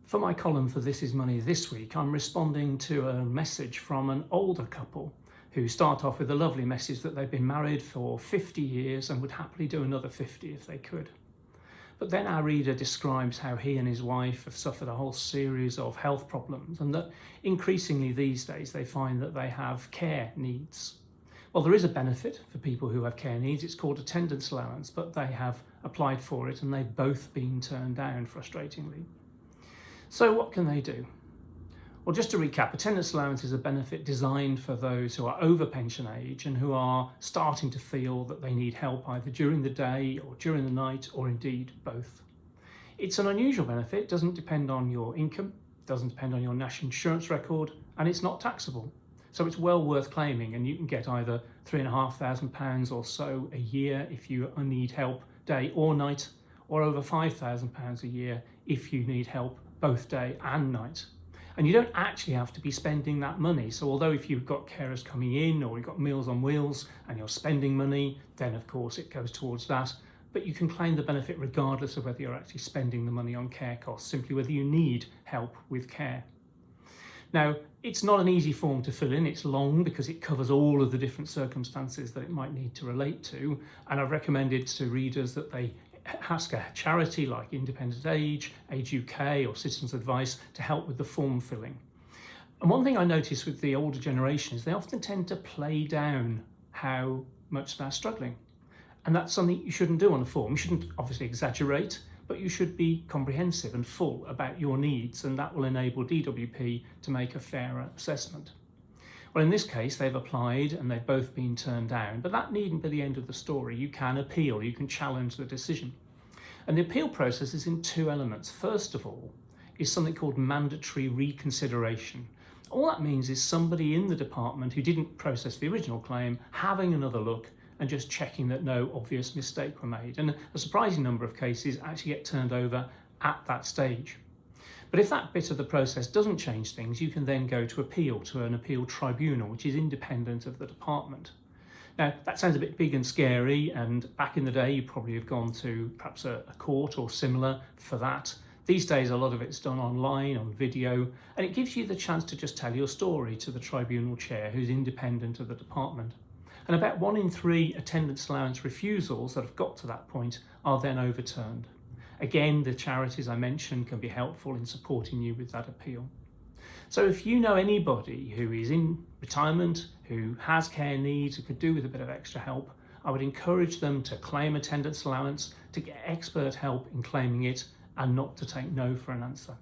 For my column for This Is Money this week, I'm responding to a message from an older couple who start off with a lovely message that they've been married for 50 years and would happily do another 50 if they could. But then our reader describes how he and his wife have suffered a whole series of health problems, and that increasingly these days they find that they have care needs. Well, there is a benefit for people who have care needs. It's called Attendance Allowance, but they have applied for it and they've both been turned down, frustratingly. So what can they do? Well, just to recap, Attendance Allowance is a benefit designed for those who are over pension age and who are starting to feel that they need help either during the day or during the night, or indeed both. It's an unusual benefit, doesn't depend on your income, doesn't depend on your national insurance record, and it's not taxable. So it's well worth claiming, and you can get either £3,500 or so a year if you need help day or night, or over £5,000 a year if you need help both day and night. And you don't actually have to be spending that money. So although if you've got carers coming in or you've got Meals on Wheels and you're spending money, then of course it goes towards that. But you can claim the benefit regardless of whether you're actually spending the money on care costs, simply whether you need help with care. Now, it's not an easy form to fill in. It's long because it covers all of the different circumstances that it might need to relate to. And I've recommended to readers that they ask a charity like Independent Age UK or Citizens Advice to help with the form filling. And one thing I notice with the older generation is they often tend to play down how much they're struggling. And that's something you shouldn't do on a form. You shouldn't obviously exaggerate, but you should be comprehensive and full about your needs, and that will enable DWP to make a fairer assessment. Well, in this case, they've applied and they've both been turned down, but that needn't be the end of the story. You can appeal, you can challenge the decision. And the appeal process is in two elements. First of all, is something called mandatory reconsideration. All that means is somebody in the department who didn't process the original claim having another look and just checking that no obvious mistake were made. And a surprising number of cases actually get turned over at that stage. But if that bit of the process doesn't change things, you can then go to appeal to an appeal tribunal, which is independent of the department. Now, that sounds a bit big and scary, and back in the day, you probably have gone to perhaps a court or similar for that. These days, a lot of it's done online, on video, and it gives you the chance to just tell your story to the tribunal chair, who's independent of the department. And about 1 in 3 attendance allowance refusals that have got to that point are then overturned. Again, the charities I mentioned can be helpful in supporting you with that appeal. So if you know anybody who is in retirement, who has care needs, who could do with a bit of extra help, I would encourage them to claim attendance allowance, to get expert help in claiming it, and not to take no for an answer.